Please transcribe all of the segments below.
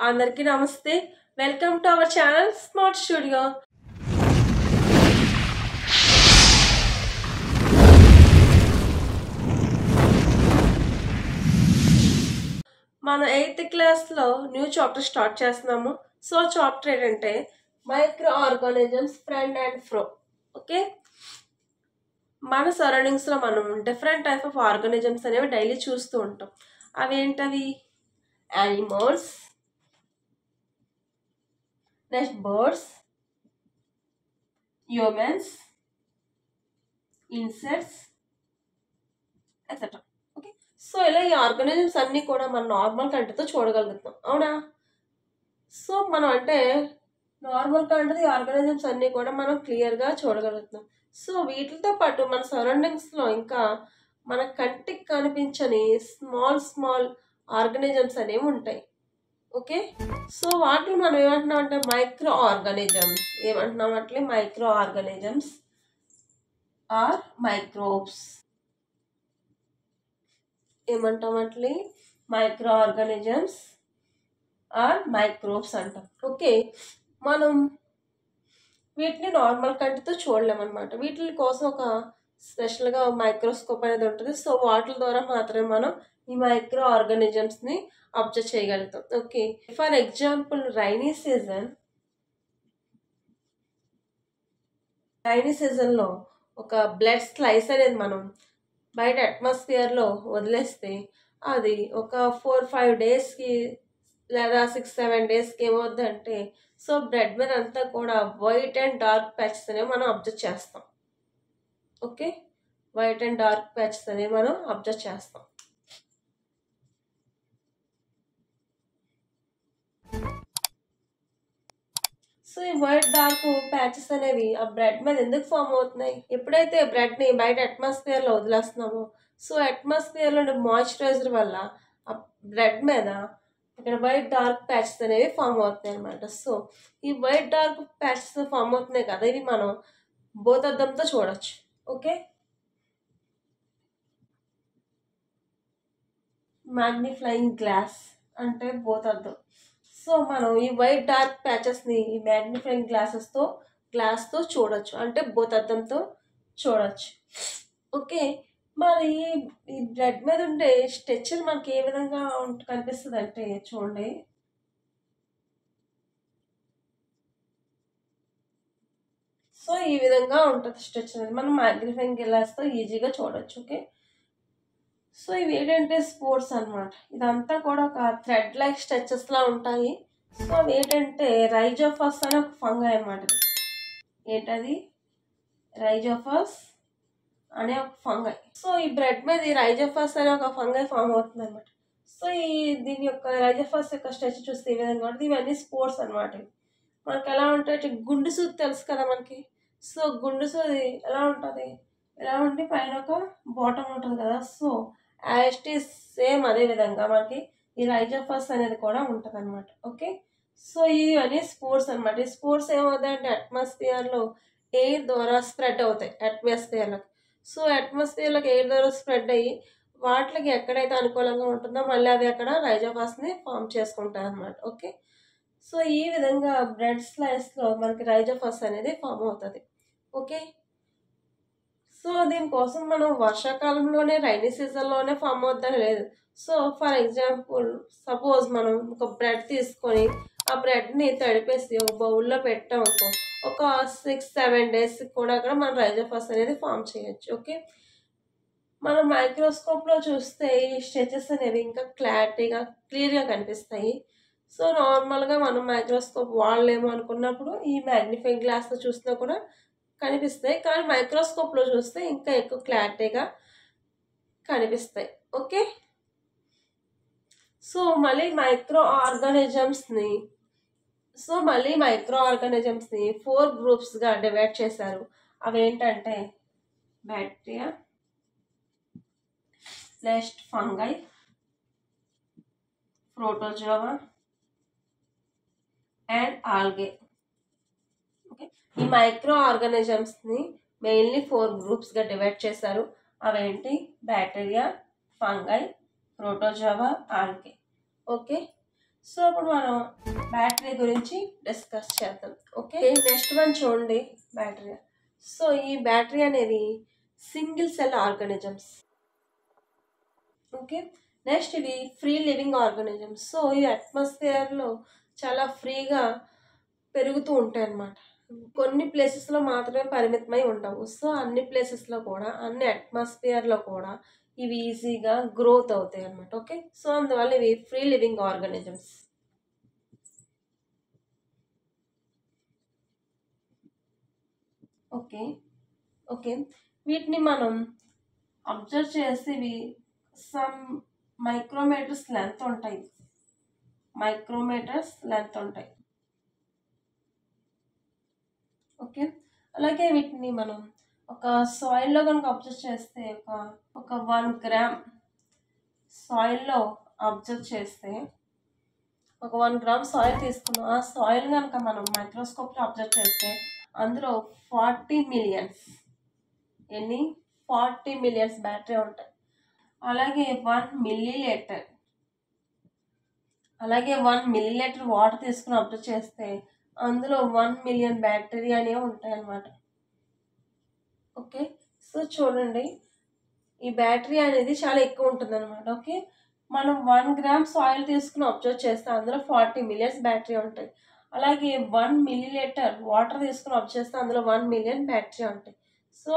అందరికీ నమస్తే. Welcome to our channel smart studio. మనం 8th క్లాస్లో న్యూ చాప్టర్ స్టార్ట్ చేస్తున్నాము. సో చాప్టర్ ఏంటంటే micro organisms friend and fro. Okay, మన సరౌండింగ్స్లో మనం డిఫరెంట్ టైప్ ఆఫ్ ఆర్గానిజమ్స్ అనేవి డైలీ చూస్తూ ఉంటాం. అవి ఏంటవి? Animals, next birds, humans, insects etcetera. Okay, so ఇలా ఈ ఆర్గానిజమ్స్ అన్నీ కూడా మన నార్మల్ కంటితో చూడగలుగుతాం, అవునా? సో మనం అంటే నార్మల్ కంటితో ఈ ఆర్గానిజమ్స్ అన్నీ కూడా మనం క్లియర్గా చూడగలుగుతాం. సో వీటితో పాటు మన సరౌండింగ్స్లో ఇంకా మన కంటికి కనిపించని స్మాల్ ఆర్గానిజమ్స్ అనేవి ఉంటాయి. ఓకే, సో వాటిని మనం ఏమంటున్నాం అంటే మైక్రో ఆర్గానిజమ్స్. ఏమంటున్నాం అట్లే? Micro organisms or microbes. ఏమంటాం అట్లే? మైక్రో ఆర్గానిజమ్స్ ఆర్ మైక్రోబ్స్ అంటాం. ఓకే, మనం వీటిని నార్మల్ కంటితో చూడలేమన్నమాట. వీటి కోసం ఒక స్పెషల్గా మైక్రోస్కోప్ అనేది ఉంటుంది. సో వాటి ద్వారా మాత్రమే మనం ఈ మైక్రో ఆర్గానిజమ్స్ని అబ్జర్వ్ చేయగలుగుతాం. ఓకే, ఫర్ ఎగ్జాంపుల్ రైనీ సీజన్లో ఒక బ్లడ్ స్లైస్ అనేది మనం బయట అట్మాస్ఫియర్లో వదిలేస్తే అది ఒక 4-5 డేస్కి లేదా 6-7 డేస్కి ఏమవుద్దంటే సో బ్లడ్ మీద అంతా కూడా వైట్ అండ్ డార్క్ ప్యాచెస్ అనేవి మనం అబ్జర్వ్ చేస్తాం. Okay, white and dark patches అనేవి మనం అబ్జర్వ్ చేస్తాం. సో ఈ వైట్ డార్క్ ప్యాచెస్ అనేవి ఆ బ్లడ్ మీద ఎందుకు ఫామ్ అవుతున్నాయి? ఎప్పుడైతే బ్లడ్ని బయట అట్మాస్ఫియర్లో వదిలేస్తున్నామో సో అట్మాస్ఫియర్లోని మాయిశ్చరైజర్ వల్ల ఆ బ్లడ్ మీద ఇక్కడ వైట్ డార్క్ ప్యాచెస్ అనేవి ఫామ్ అవుతున్నాయి అనమాట. సో ఈ వైట్ డార్క్ ప్యాచెస్ ఫామ్ అవుతున్నాయి కదా, ఇవి మనం భూతద్దంతో చూడొచ్చు. ఓకే, మ్యాగ్నిఫ్లయింగ్ గ్లాస్ అంటే భూతద్దం. సో మనం ఈ వైట్ డార్క్ ప్యాచెస్ని ఈ మ్యాగ్నిఫైయింగ్ గ్లాస్తో చూడొచ్చు, అంటే భూతద్దంతో చూడొచ్చు. ఓకే, మరి ఈ బ్లడ్ మీద ఉండే స్ట్రక్చర్ మనకి ఏ విధంగా కనిపిస్తుంది అంటే చూడండి. సో ఈ విధంగా ఉంటుంది స్ట్రక్చర్ అనేది, మనం మ్యాగ్నిఫైయింగ్ గ్లాస్తో ఈజీగా చూడొచ్చు. ఓకే, సో ఇవి ఏంటంటే స్పోర్ట్స్ అనమాట. ఇదంతా కూడా ఒక థ్రెడ్ లైక్ స్ట్రక్చర్స్లా ఉంటాయి. సో అవి ఏంటంటే రైజోఫస్ అనే ఒక ఫంగై అనమాట. ఏంటది? రైజోఫస్ అనే ఒక ఫంగై. సో ఈ బ్రెడ్ మీద ఈ రైజోఫస్ అనే ఒక ఫంగై ఫామ్ అవుతుంది అనమాట. సో దీని యొక్క రైజోఫస్ యొక్క స్ట్రక్చర్ చూస్తే ఈ విధంగా ఉంటుంది. ఇవన్నీ స్పోర్ట్స్ అనమాట. మనకి ఎలా ఉంటాయి? గుండు సూది తెలుసు కదా మనకి. సో గుండు సూది ఎలా ఉంటుంది? ఎలా ఉండి పైన ఒక బాటమ్ ఉంటుంది కదా. సో యాస్టీస్ సేమ్ అదే విధంగా మనకి ఈ రైజోఫస్ అనేది కూడా ఉంటుంది అనమాట. ఓకే, సో ఇవన్నీ స్పోర్ట్స్ అనమాట. ఈ స్పోర్ట్స్ ఏమవుతాయి అంటే అట్మాస్ఫియర్లో ఎయిర్ ద్వారా స్ప్రెడ్ అవుతాయి అట్మాస్ఫియర్లోకి. సో అట్మాస్ఫియర్లోకి ఎయిర్ ద్వారా స్ప్రెడ్ అయ్యి వాటికి ఎక్కడైతే అనుకూలంగా ఉంటుందో మళ్ళీ అవి అక్కడ రైజోఫాస్ని ఫామ్ చేసుకుంటాయి అనమాట. ఓకే, సో ఈ విధంగా బ్లడ్ స్లైస్లో మనకి రైజోఫాస్ అనేది ఫామ్ అవుతుంది. ఓకే, సో దీనికోసం మనం వర్షాకాలంలోనే రైనీ సీజన్లోనే ఫామ్ అవుతుందని లేదు. సో ఫర్ ఎగ్జాంపుల్ సపోజ్ మనం ఒక బ్రెడ్ తీసుకొని ఆ బ్రెడ్ని తడిపేసి ఒక బౌల్లో పెట్టామనుకో ఒక 6-7 డేస్ కూడా అక్కడ మన రైజోఫాస్ అనేది ఫామ్ చేయొచ్చు. ఓకే, మనం మైక్రోస్కోప్లో చూస్తే ఈ స్ట్రెచెస్ అనేవి ఇంకా క్లియర్గా కనిపిస్తాయి. సో నార్మల్గా మనం మైక్రోస్కోప్ వాడలేము అనుకున్నప్పుడు ఈ మ్యాగ్నిఫైయింగ్ గ్లాస్తో చూసినా కూడా కనిపిస్తాయి, కానీ మైక్రోస్కోప్లో చూస్తే ఇంకా ఎక్కువ క్లారిటీగా కనిపిస్తాయి. ఓకే, సో మళ్ళీ మైక్రో ఆర్గానిజమ్స్ని 4 గ్రూప్స్గా డివైడ్ చేశారు. అవేంటంటే bacteria, next fungi, protozoa and algae. Okay, ఈ మైక్రో ఆర్గానిజమ్స్ని మెయిన్లీ 4 గ్రూప్స్గా డివైడ్ చేశారు. అవేంటి? Bacteria, fungi, protozoa, algae. Okay, so ఇప్పుడు మనం బ్యాటరీ గురించి డిస్కస్ చేద్దాం. ఓకే, నెక్స్ట్ వన్ చూడండి బ్యాటరీ. సో ఈ బ్యాటరీ అనేవి single cell organisms. Okay, next ఇవి ఫ్రీ లివింగ్ ఆర్గానిజమ్స్. సో ఈ అట్మాస్ఫియర్లో చాలా ఫ్రీగా పెరుగుతూ ఉంటాయి అన్నమాట. కొన్ని ప్లేసెస్లో మాత్రమే పరిమితమై ఉండవు. సో అన్ని ప్లేసెస్లో కూడా, అన్ని అట్మాస్ఫియర్లో కూడా ఇవి ఈజీగా గ్రోత్ అవుతాయి అన్నమాట. ఓకే, సో అందువల్ల ఇవి free living organisms. Okay okay వీటిని మనం అబ్జర్వ్ చేస్తే ఇవి సమ్ మైక్రోమీటర్స్ లెంత్ ఉంటాయి. మైక్రోమీటర్స్ లెంత్ ఉంటాయి. ఓకే, అలాగే వీటిని మనం ఒక సాయిల్లో కనుక అబ్జర్వ్ చేస్తే ఒక 1 గ్రామ్ సాయిల్లో అబ్జర్వ్ చేస్తే, ఒక 1 గ్రామ్ సాయిల్ తీసుకున్నాం. ఆ సాయిల్ కనుక మనం మైక్రోస్కోప్లో అబ్జర్వ్ చేస్తే అందులో 40 మిలియన్స్ 40 మిలియన్స్ బ్యాటరీ ఉంటాయి. అలాగే 1 మిల్లీ లీటర్ వాటర్ తీసుకుని అబ్జర్వ్ చేస్తే అందులో 1 మిలియన్ బ్యాక్టీరియా అనేవి ఉంటాయి అన్నమాట. ఓకే, సో చూడండి ఈ బ్యాటరీ అనేది చాలా ఎక్కువ ఉంటుంది అనమాట. ఓకే, మనం 1 గ్రామ్ సాయిల్ తీసుకుని అబ్జర్వ్ చేస్తే అందులో 40 మిలియన్స్ బ్యాటరీ ఉంటాయి. అలాగే 1 మిల్లీ లీటర్ వాటర్ తీసుకుని అబ్జర్వ్ చేస్తే అందులో 1 మిలియన్ బ్యాటరీ ఉంటాయి. సో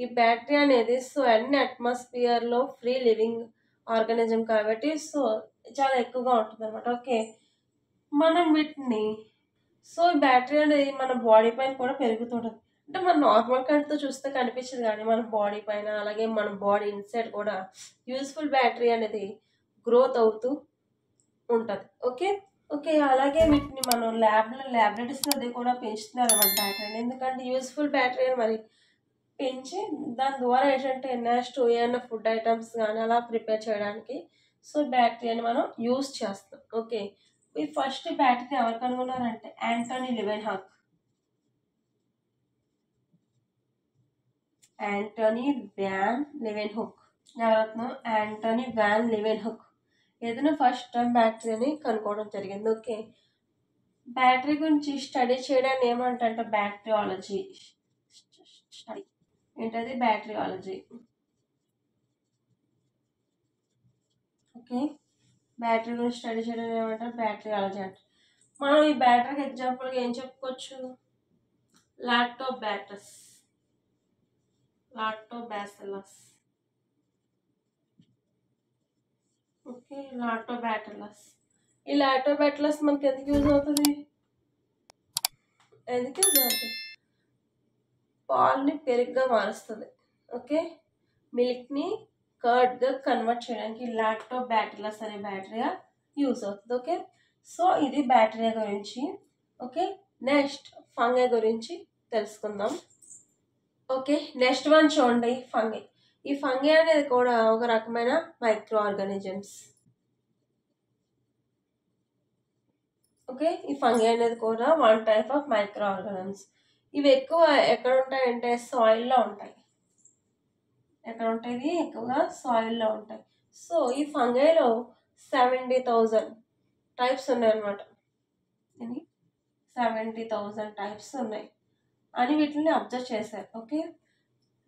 ఈ బ్యాటరీ అనేది అన్ని అట్మాస్ఫియర్లో ఫ్రీ లివింగ్ ఆర్గానిజం కాబట్టి చాలా ఎక్కువగా ఉంటుంది అనమాట. ఓకే, మనం వీటిని ఈ బ్యాటరీ అనేది మన బాడీ పైన కూడా పెరుగుతుంటుంది. అంటే మన నార్మల్ కంటితో చూస్తే కనిపించదు, కానీ మన బాడీ పైన, అలాగే మన బాడీ ఇన్సైడ్ కూడా యూస్ఫుల్ బ్యాటరీ అనేది గ్రోత్ అవుతూ ఉంటుంది. ఓకే ఓకే అలాగే వీటిని మనం ల్యాబొరేటరీస్లో అది కూడా పెంచుతున్నారు అన్నమాట బ్యాటరీని. ఎందుకంటే యూస్ఫుల్ బ్యాటరీ మరి పెంచి దాని ద్వారా ఏంటంటే నెక్స్ట్ ఏమైనా ఫుడ్ ఐటమ్స్ కానీ అలా ప్రిపేర్ చేయడానికి బ్యాటరీ అని మనం యూస్ చేస్తాం. ఓకే, ఈ ఫస్ట్ బ్యాటరీ ఎవరు కనుగొన్నారంటే Antony Leeuwenhoek. Antony van Leeuwenhoek. ఎవరత్నం యాంటనీ వ్యాన్ లెవెన్హుక్ ఏదైనా ఫస్ట్ టైం బ్యాటరీని కనుక్కోవడం జరిగింది. ఓకే, బ్యాటరీ గురించి స్టడీ చేయడాన్ని ఏమంటే బ్యాక్టీరియాలజీ స్టడీ. ఏంటది? బ్యాక్టీరియాలజీ. ఓకే, బ్యాటరీ గురించి స్టడీ చేయడం ఏమంటారు? బ్యాక్టీరియాలజీ అంటే. మనం ఈ బ్యాటరీకి ఎగ్జాంపుల్గా ఏం చెప్పుకోవచ్చు? లాక్టోబాసిల్లస్. Okay, Lactobacillus. ఈ లాక్టోబాసిల్లస్ మనకి ఎందుకు యూజ్ అవుతుంది? పాలని పెరుగుగా మారుస్తుంది. ఓకే, మిల్క్ని కర్డ్గా కన్వర్ట్ చేయడానికి లాక్టోబాసిల్లస్ అనే బ్యాటరీగా యూజ్ అవుతుంది. ఓకే, సో ఇది బ్యాటరీ గురించి. ఓకే, నెక్స్ట్ ఫంగై గురించి తెలుసుకుందాం. ఓకే, నెక్స్ట్ వన్ చూడండి ఫంగై. ఈ ఫంగై అనేది కూడా ఒక రకమైన మైక్రో ఆర్గానిజమ్స్. ఓకే, ఈ ఫంగై అనేది కూడా 1 టైప్ ఆఫ్ మైక్రో ఆర్గానిజమ్స్. ఇవి ఎక్కువ ఎక్కడ ఉంటాయంటే సాయిల్లో ఉంటాయి. ఎక్కడ ఉంటాయి? ఎక్కువగా సాయిల్లో ఉంటాయి. సో ఈ ఫంగైలో 70,000 టైప్స్ ఉన్నాయన్నమాట. 70,000 టైప్స్ ఉన్నాయి అని వీటిని అబ్జర్వ్ చేశారు. ఓకే,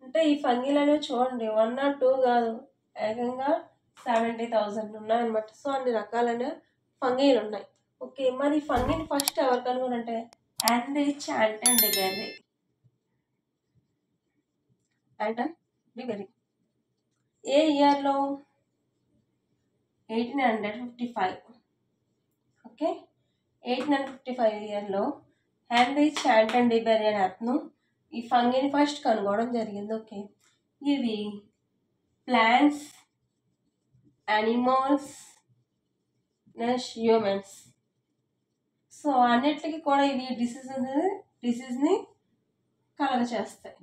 అంటే ఈ ఫంగీలు అనేవి చూడండి 1 or 2 కాదు, ఏకంగా 70,000 ఉన్నాయన్నమాట. సో అన్ని రకాలైన ఫంగీలు ఉన్నాయి. ఓకే, మరి ఈ ఫంగీని ఫస్ట్ ఎవరు కనుగొనంటే హెన్రిచ్ ఆంటన్ డెబెర్రీ. ఏ ఇయర్లో? 1855. ఓకే, 1855 ఇయర్లో హెన్రిచ్ ఆంటన్ డెబెర్రీ అనే అతను ఈ ఫంగీని ఫస్ట్ కనుగొనడం జరిగింది. ఓకే, ఇవి plants, animals, next humans. So అన్నిటికీ కూడా ఇవి డిసీజ్ని కలగచేస్తాయి.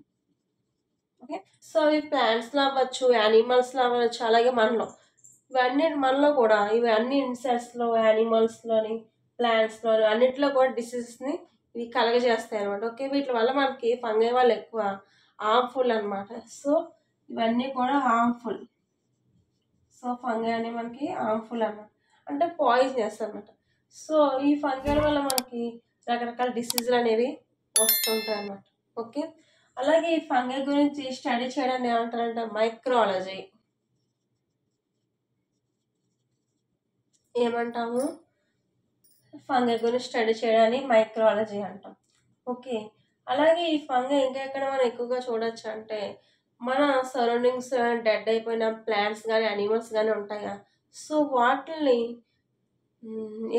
ఓకే, సో ఇవి ప్లాంట్స్లో అవ్వచ్చు, యానిమల్స్లో అవ్వచ్చు, అలాగే మనలో కూడా ఇవి అన్ని ఇన్సెక్ట్స్లో, యానిమల్స్లోని, ప్లాంట్స్లోని అన్నింటిలో కూడా డిసీజెస్ని ఇవి కలగజేస్తాయి అనమాట. ఓకే, వీటి వల్ల మనకి ఫంగై వాళ్ళు ఎక్కువ హార్మ్ఫుల్ అనమాట. సో ఇవన్నీ కూడా హార్మ్ఫుల్. సో ఫంగై అని మనకి హార్మ్ఫుల్ అన్నమాట, అంటే పాయిజనస్ అనమాట. సో ఈ ఫంగల్ వల్ల మనకి రకరకాల డిసీజులు అనేవి వస్తుంటాయి అన్నమాట. ఓకే, అలాగే ఈ ఫంగల్ గురించి స్టడీ చేయడాన్ని ఏమంటారంటే మైక్రాలజీ ఏమంటాము, ఫంగల్ గురించి స్టడీ చేయడాన్ని మైక్రాలజీ అంటాం. ఓకే, అలాగే ఈ ఫంగల్ ఇంకా ఎక్కడ మనం ఎక్కువగా చూడొచ్చు అంటే మన సరౌండింగ్స్ డెడ్ అయిపోయిన ప్లాంట్స్ కానీ అనిమల్స్ కానీ ఉంటాయి కదా, సో వాటిని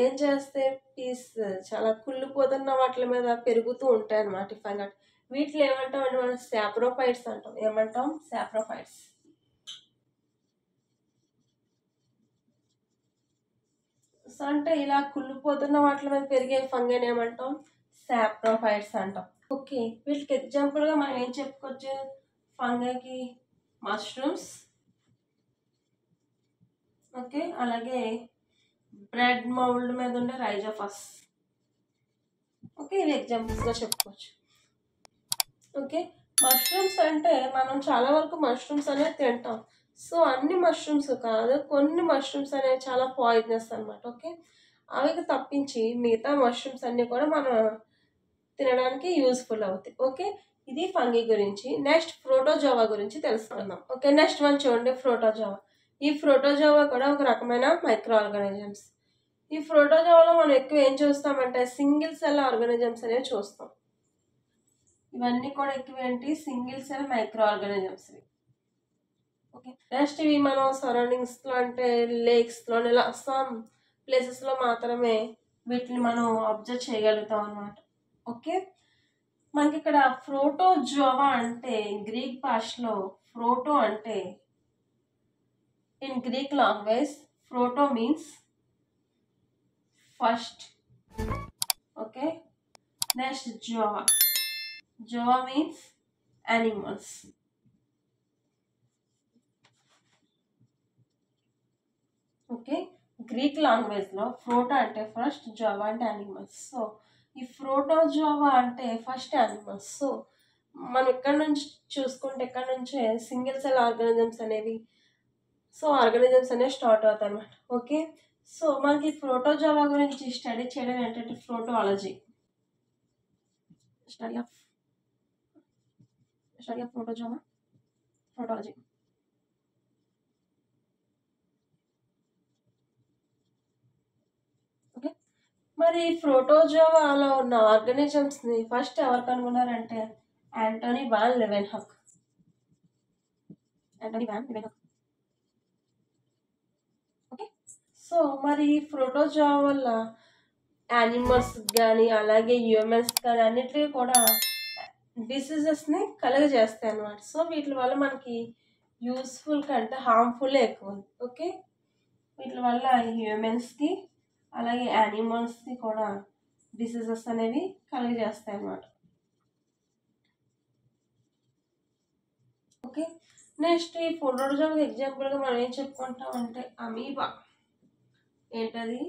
ఏం చేస్తే పీస్ చాలా కుళ్ళిపోతున్న వాటి మీద పెరుగుతూ ఉంటాయి అన్నమాట ఈ ఫంగల్. వీటిని ఏమంటాం అంటే మనం సాప్రోఫైట్స్ అంటాం. ఏమంటాం? సాప్రోఫైట్స్. సో అంటే ఇలా కుళ్ళిపోతున్న వాటి మీద పెరిగే ఫంగల్ ఏమంటాం? సాప్రోఫైట్స్ అంటాం. ఓకే, వీటికి ఎగ్జాంపుల్గా మనం ఏం చెప్పుకోవచ్చు ఫంగల్కి? మష్రూమ్స్, ఓకే, అలాగే బ్రెడ్ మౌల్డ్ మీద ఉండే రైజోఫస్. ఓకే, ఇవి ఎగ్జాంపుల్స్గా చెప్పుకోవచ్చు. ఓకే, మష్రూమ్స్ అంటే మనం చాలా వరకు మష్రూమ్స్ అనేది తింటాం. సో అన్ని మష్రూమ్స్ కాదు, కొన్ని మష్రూమ్స్ అనేవి చాలా పాయిజనస్ అనమాట. ఓకే, అవి తప్పించి మిగతా మష్రూమ్స్ అన్నీ కూడా మనం తినడానికి యూస్ఫుల్ అవుతాయి. ఓకే, ఇది ఫంగీ గురించి. నెక్స్ట్ ప్రోటోజోవా గురించి తెలుసుకుందాం. ఓకే, నెక్స్ట్ వన్ చూడండి, ప్రోటోజోవా. ఈ ప్రోటోజోవా కూడా ఒక రకమైన మైక్రో ఆర్గానిజమ్స్. ఈ ప్రోటోజోవాలో మనం ఎక్కువ ఏం చూస్తామంటే సింగిల్ సెల్ ఆర్గానిజమ్స్ అనేవి చూస్తాం. ఇవన్నీ కూడా ఎక్కువ ఏంటి? Single cell micro organisms. Okay, next ఇవి మనం సరౌండింగ్స్లో అంటే లేక్స్లో ఇలా సమ్ ప్లేసెస్లో మాత్రమే వీటిని మనం అబ్జర్వ్ చేయగలుగుతాం అన్నమాట. ఓకే, మనకి ఇక్కడ ప్రోటోజోవా అంటే గ్రీక్ భాషలో ప్రోటో అంటే in Greek language proto means first. Okay, next zoa. Zoa means animals. Okay, Greek లాంగ్వేజ్లో ప్రోటో అంటే ఫస్ట్, జోవా అంటే యానిమల్స్. సో ఈ ప్రోటోజోవా అంటే ఫస్ట్ యానిమల్స్. సో మనం ఇక్కడ నుంచి చూసుకుంటే ఇక్కడ నుంచే సింగిల్ సెల్ ఆర్గానిజమ్స్ అనేవి ఆర్గానిజమ్స్ అనేవి స్టార్ట్ అవుతాయి అన్నమాట. ఓకే, సో మనకి ప్రోటోజోవా గురించి స్టడీ చేయడం ఏంటంటే protology, study of protozoa, protology. Okay, మరి ప్రోటోజోవాలో ఉన్న ఆర్గానిజమ్స్ని ఫస్ట్ ఎవరు కనుగొన్నారంటే యాంటోనీ వాన్ లెవెన్హాక్. ఓకే, సో మరి ప్రోటోజోవా వల్ల యానిమల్స్ కానీ అలాగే హ్యూమన్స్ కానీ అన్నిటికీ కూడా డిసీజెస్ని కలుగజేస్తాయి అన్నమాట. సో వీటి వల్ల మనకి యూస్ఫుల్ కంటే హార్మ్ఫుల్ ఎక్కువ ఉంది. ఓకే, వీటి వల్ల హ్యూమన్స్కి అలాగే యానిమల్స్కి కూడా డిసీజెస్ అనేవి కలుగజేస్తాయి అన్నమాట. ఓకే, నెక్స్ట్ ఈ ప్రోటోజోవా ఎగ్జాంపుల్గా మనం ఏం చెప్పుకుంటాం అంటే అమీబా. ఏంటది?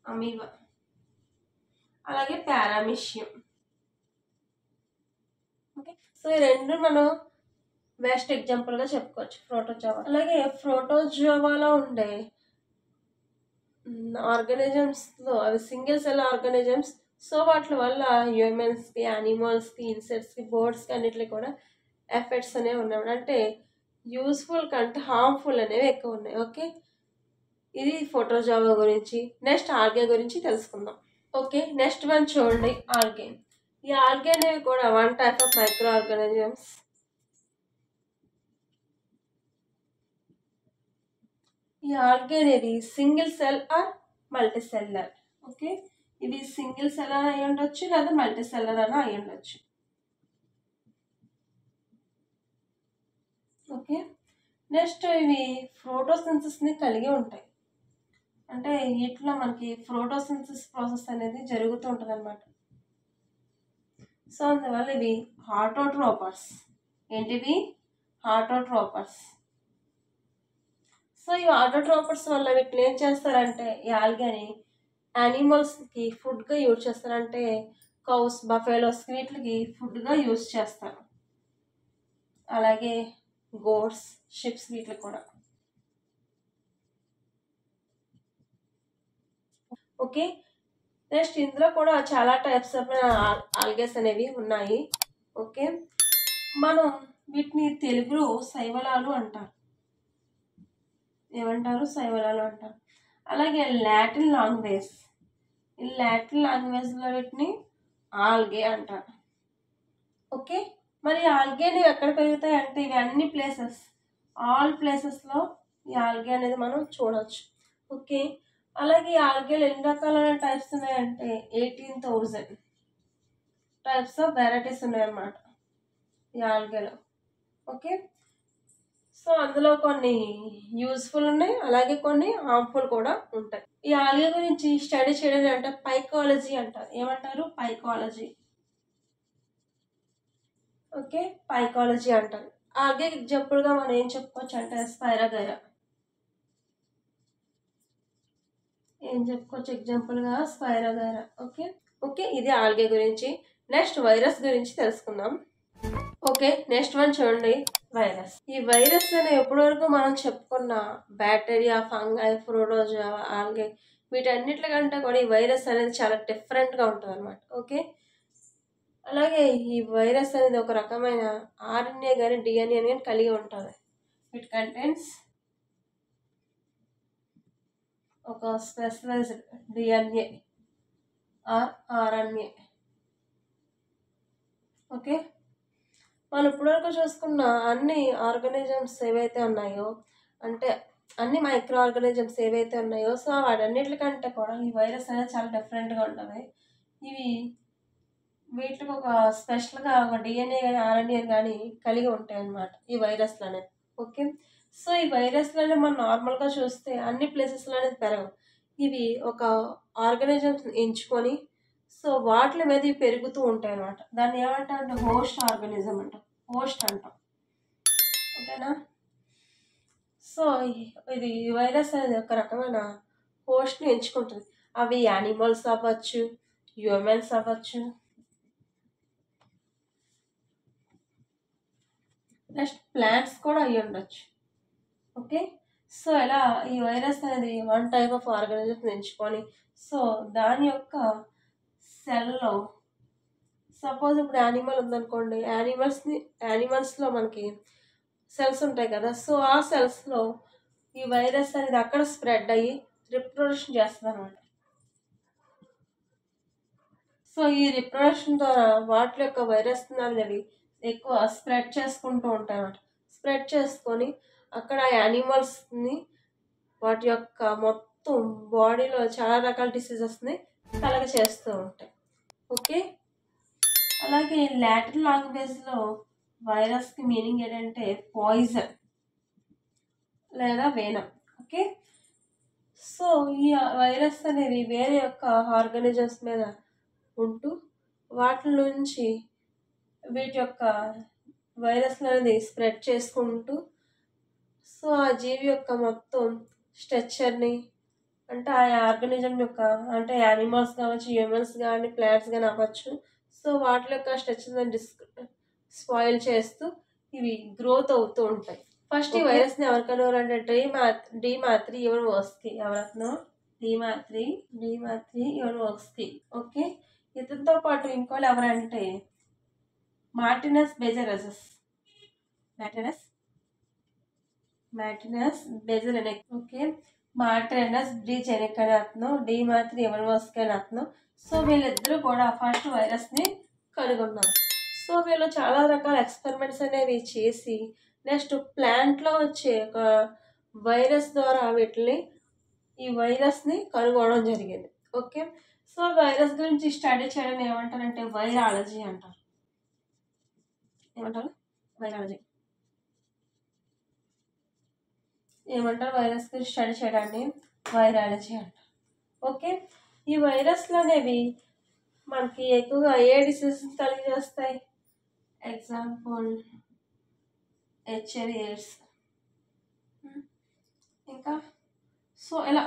అమీబా. అలాగే పారామిషియం. ఓకే, సో ఈ రెండు మనం బెస్ట్ ఎగ్జాంపుల్గా చెప్పుకోవచ్చు ప్రోటోజోవా. అలాగే ప్రోటోజోవాలో ఉండే ఆర్గానిజమ్స్లో అవి సింగిల్ సెల్ ఆర్గానిజమ్స్. సో వాటి వల్ల హ్యూమన్స్కి, యానిమల్స్కి, ఇన్సెక్ట్స్కి, బర్డ్స్కి అన్నిటికీ కూడా ఎఫెక్ట్స్ అనేవి ఉన్నాయి. అంటే యూస్ఫుల్ కంటే హార్మ్ఫుల్ అనేవి ఎక్కువ ఉన్నాయి. ఓకే, ఇది ప్రోటోజోవా గురించి. నెక్స్ట్ ఆల్గే గురించి తెలుసుకుందాం. ఓకే, నెక్స్ట్ వన్ చూడండి, ఆల్గే. ఈ ఆల్గే అనేవి కూడా one type of micro organisms. ఈ ఆల్గే అనేది single cell or multi cellular. Okay, ఇవి సింగిల్ సెల్ అని అయి ఉండొచ్చు లేదా మల్టీ సెల్లర్ అని అయి ఉండొచ్చు. ఓకే, నెక్స్ట్ ఇవి ఫోటోసింథసిస్ని కలిగి ఉంటాయి. అంటే వీటిలో మనకి ఫోటోసింథసిస్ ప్రాసెస్ అనేది జరుగుతూ ఉంటుంది అన్నమాట. సో అందువల్ల ఇవి ఆటోట్రోపర్స్. ఏంటివి? ఆటోట్రోపర్స్. సో ఈ ఆటోట్రోపర్స్ వల్ల వీటిని ఏం చేస్తారంటే ఈ ఆల్గేని యానిమల్స్కి ఫుడ్గా యూజ్ చేస్తారంటే కౌస్, బఫెలోస్ వీటికి ఫుడ్గా యూజ్ చేస్తారు. అలాగే గోట్స్, షిప్స్ వీటికి కూడా. ఓకే. నెక్స్ట్ ఇందులో కూడా చాలా టైప్స్ ఆఫ్ ఆల్గేస్ అనేవి ఉన్నాయి. ఓకే. మనం వీటిని తెలుగులో శైవలాలు అంటారు. ఏమంటారు? శైవలాలు అంటారు. అలాగే లాటిన్ లాంగ్వేజ్, ఈ లాటిన్ లాంగ్వేజ్లో వీటిని ఆల్గే అంటారు. ఓకే. మరి ఆల్గే అనేవి ఎక్కడ పెరుగుతాయి అంటే ఇవి అన్ని ప్లేసెస్, ఆల్ ప్లేసెస్లో ఈ ఆల్గే అనేది మనం చూడవచ్చు. ఓకే. అలాగే ఈ ఆల్గేలు ఎన్ని రకాలైన టైప్స్ ఉన్నాయంటే 18,000 టైప్స్ ఆఫ్ వెరైటీస్ ఉన్నాయన్నమాట ఈ ఆల్గేలో. ఓకే. సో అందులో కొన్ని యూస్ఫుల్ ఉన్నాయి, అలాగే కొన్ని హార్మ్ఫుల్ కూడా ఉంటాయి. ఈ ఆల్గే గురించి స్టడీ చేయడం అంటే పైకాలజీ అంటారు. ఏమంటారు? పైకాలజీ. ఓకే. పైకాలజీ అంటారు. ఆల్గే ఎగ్జాంపుల్గా మనం ఏం చెప్పుకోవచ్చు అంటే స్పైరోగైరా. ఏం చెప్పుకోవచ్చు ఎగ్జాంపుల్గా? స్పైరోగైరా. ఓకే. ఓకే. ఇది ఆల్గే గురించి. నెక్స్ట్ వైరస్ గురించి తెలుసుకుందాం. ఓకే. నెక్స్ట్ వన్ చూడండి, వైరస్. ఈ వైరస్ అనే ఎప్పటి వరకు మనం చెప్పుకున్న బ్యాక్టీరియా, ఫంగై, ప్రోటోజోవా, ఆల్గే వీటన్నిటికంటే కూడా ఈ వైరస్ అనేది చాలా డిఫరెంట్గా ఉంటుంది అనమాట. ఓకే. అలాగే ఈ వైరస్ అనేది ఒక రకమైన ఆర్ఎన్ఏ కానీ డిఎన్ఏ కానీ కలిగి ఉంటుంది. ఇట్ కంటైన్స్ ఒక specialised DNA or RNA. Okay. మనం ఇప్పటివరకు చూసుకున్న అన్ని ఆర్గానిజమ్స్ ఏవైతే ఉన్నాయో, అంటే అన్ని మైక్రో ఆర్గానిజమ్స్ ఏవైతే ఉన్నాయో, సో వాటన్నిటికంటే కూడా ఈ వైరస్ అనేది చాలా డిఫరెంట్గా ఉంటుంది. ఇవి వీటికి ఒక స్పెషల్గా ఒక డిఎన్ఏ కానీ ఆర్ఎన్ఏ కానీ కలిగి ఉంటాయి అన్నమాట ఈ వైరస్లు అనేవి. ఓకే. సో ఈ వైరస్లు అనేవి మనం నార్మల్గా చూస్తే అన్ని ప్లేసెస్లో అనేది పెరగవు. ఇవి ఒక ఆర్గానిజమ్స్ ఎంచుకొని సో వాటి మీద ఇవి పెరుగుతూ ఉంటాయి అన్నమాట. దాన్ని ఏమంటారంటే హోస్ట్ ఆర్గానిజం అంటాం, హోస్ట్ అంటాం. ఓకేనా? సో ఇది వైరస్ అనేది ఒక రకమైన హోస్ట్ని ఎంచుకుంటుంది. అవి యానిమల్స్ అవ్వచ్చు, హ్యూమన్స్ అవ్వచ్చు, నెక్స్ట్ ప్లాంట్స్ కూడా అయ్యి ఉండొచ్చు. ఓకే. సో ఇలా ఈ వైరస్ అనేది వన్ టైప్ ఆఫ్ ఆర్గానిజం ఎంచుకొని సో దాని యొక్క సెల్లో సపోజ్ ఇప్పుడు యానిమల్ ఉందనుకోండి, యానిమల్స్లో మనకి సెల్స్ ఉంటాయి కదా, సో ఆ సెల్స్లో ఈ వైరస్ అనేది అక్కడ స్ప్రెడ్ అయ్యి రిప్రొడక్షన్ చేస్తుంది అనమాట. సో ఈ రిప్రొడక్షన్ ద్వారా వాటి యొక్క వైరస్ అనేది ఎక్కువ స్ప్రెడ్ చేసుకుంటూ ఉంటాయి అన్నమాట. స్ప్రెడ్ చేసుకొని అక్కడ యానిమల్స్ని వాటి యొక్క మొత్తం బాడీలో చాలా రకాల డిసీజెస్ని కలగ చేస్తూ ఉంటాయి. ఓకే. అలాగే లాటిన్ లాంగ్వేజ్లో వైరస్కి మీనింగ్ ఏంటంటే పాయిజన్ లేదా వేనం. ఓకే. సో ఈ వైరస్ అనేవి వేరే యొక్క ఆర్గానిజమ్స్ మీద ఉంటూ వాటి నుంచి వీటి యొక్క వైరస్ అనేది స్ప్రెడ్ చేసుకుంటూ సో ఆ జీవి యొక్క మొత్తం స్ట్రక్చర్ని అంటే ఆ ఆర్గానిజం యొక్క అంటే యానిమల్స్ కావచ్చు, హ్యూమన్స్ కానీ, ప్లాంట్స్ కానీ అవ్వచ్చు, సో వాటి యొక్క స్ట్రక్చర్ని స్పాయిల్ చేస్తూ ఇవి గ్రోత్ అవుతూ ఉంటాయి. ఫస్ట్ ఈ వైరస్ని ఎవరు కనుగొన్నారంటే డిమాత్రి ఇవనోవ్స్కీ. ఎవరత్నో? డిమాత్రి ఇవనోవ్స్కీ. ఓకే. ఇతనితో పాటు ఇంకోళ్ళు ఎవరంటే మార్టినస్ బెజరస్. మార్టినస్ బెజరెనెక్. ఓకే. మార్టినస్ బ్రిజెనెక్ అనే అతను, డిమాత్రి ఇవనోవ్స్కీ అనే అతను. సో వీళ్ళిద్దరూ కూడా ఫస్ట్ వైరస్ని కనుగొన్నారు. సో వీళ్ళు చాలా రకాల ఎక్స్పెరిమెంట్స్ అనేవి చేసి నెక్స్ట్ ప్లాంట్లో వచ్చే ఒక వైరస్ ద్వారా వీటిని ఈ వైరస్ని కనుగొనడం జరిగింది. ఓకే. సో వైరస్ గురించి స్టడీ చేయడం ఏమంటారంటే వైరాలజీ అంటారు. ఏమంటారు? వైరాలజీ. ఏమంటారు? వైరస్ గురించి స్టడీ చేయడాన్ని వైరాలజీ అంటారు. ఓకే. ఈ వైరస్లు అనేవి మనకి ఎక్కువగా ఏ డిసీజ్ కలిగి చేస్తాయి? Example HIV AIDS. ఇంకా సో ఇలా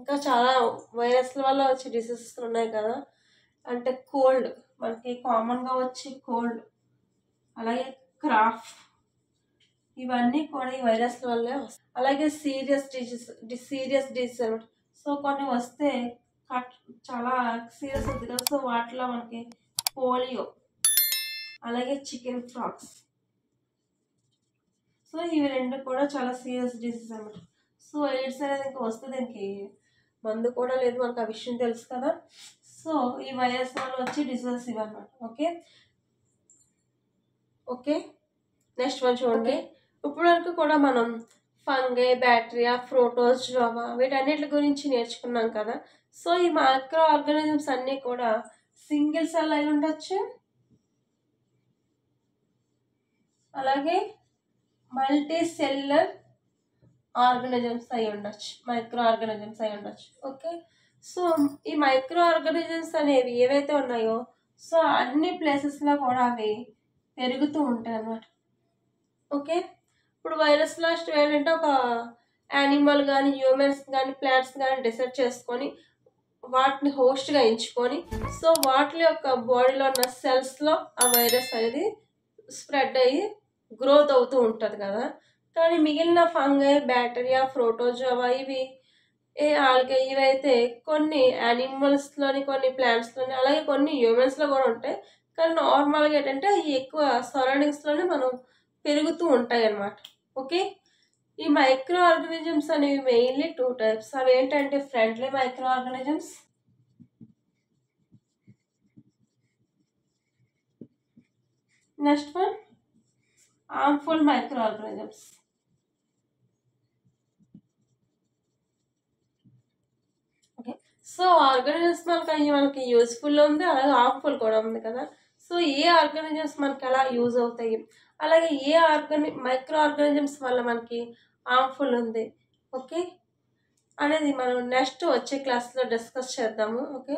ఇంకా చాలా వైరస్ల వల్ల వచ్చే డిసీజెస్ ఉన్నాయి కదా, అంటే కోల్డ్ మనకి కామన్గా వచ్చే కోల్డ్, అలాగే క్రాఫ్, ఇవన్నీ కూడా ఈ వైరస్ల వల్లే వస్తాయి. అలాగే సీరియస్ డిసీజ్ అనమాట. సో కొన్ని వస్తే కట్ చాలా సీరియస్ అవుతుంది కదా. సో వాటిలో మనకి పోలియో, అలాగే చికెన్ ఫ్రాక్స్. సో ఇవి రెండు కూడా చాలా సీరియస్ డిసీజ్ అనమాట. సో ఎయిడ్స్ అనేది ఇంకా వస్తే దానికి మందు కూడా లేదు, మనకు ఆ విషయం తెలుసు కదా. సో ఈ వైరస్ వల్ల వచ్చి డిసీజెస్ ఇవన్నమాట. ఓకే ఓకే నెక్స్ట్ వన్ చూడండి. ఇప్పటి వరకు కూడా మనం ఫంగై, బ్యాక్టీరియా, ప్రోటోజోవా వీటన్నిటి గురించి నేర్చుకున్నాం కదా. సో ఈ మైక్రో ఆర్గానిజమ్స్ అన్నీ కూడా సింగిల్ సెల్ అయి ఉండొచ్చు, అలాగే మల్టీ సెల్యులర్ ఆర్గానిజమ్స్ అయి ఉండొచ్చు, మైక్రో ఆర్గానిజమ్స్ అయి ఉండొచ్చు. ఓకే, సో ఈ మైక్రో ఆర్గానిజమ్స్ అనేవి ఏవైతే ఉన్నాయో సో అన్ని ప్లేసెస్లో కూడా అవి పెరుగుతూ ఉంటాయి అన్నమాట. ఓకే, ఇప్పుడు వైరస్ లాస్ట్ ఏంటంటే ఒక యానిమల్ కానీ హ్యూమన్స్ కానీ ప్లాంట్స్ కానీ డిసైడ్ చేసుకొని వాటిని హోస్ట్గా ఎంచుకొని సో వాటి యొక్క బాడీలో ఉన్న సెల్స్లో ఆ వైరస్ అనేది స్ప్రెడ్ అయ్యి గ్రోత్ అవుతూ ఉంటుంది కదా. కానీ మిగిలిన ఫంగై, బ్యాక్టీరియా, ప్రోటోజోవా ఇవి ఆల్గే ఇవైతే కొన్ని యానిమల్స్లోని, కొన్ని ప్లాంట్స్లోని, అలాగే కొన్ని హ్యూమన్స్లో కూడా ఉంటాయి. కానీ నార్మల్గా ఏంటంటే ఈ ఎక్కువ సరౌండింగ్స్లోనే మనం పెరుగుతూ ఉంటాయి అన్నమాట. ఓకే, ఈ మైక్రో ఆర్గానిజమ్స్ అనేవి మెయిన్లీ 2 టైప్స్. అవి ఏంటంటే friendly micro organisms, next one harmful micro organisms. Okay, so organisms మనకి యూస్ఫుల్ ఉంది, అలాగే హార్మ్ఫుల్ కూడా ఉంది కదా. సో ఏ ఆర్గానిజమ్స్ మనకి ఎలా యూజ్ అవుతాయి, అలాగే ఏ మైక్రో ఆర్గానిజమ్స్ వల్ల మనకి హార్మ్ఫుల్ ఉంది ఓకే అనేది మనం నెక్స్ట్ వచ్చే క్లాస్లో డిస్కస్ చేద్దాము. ఓకే.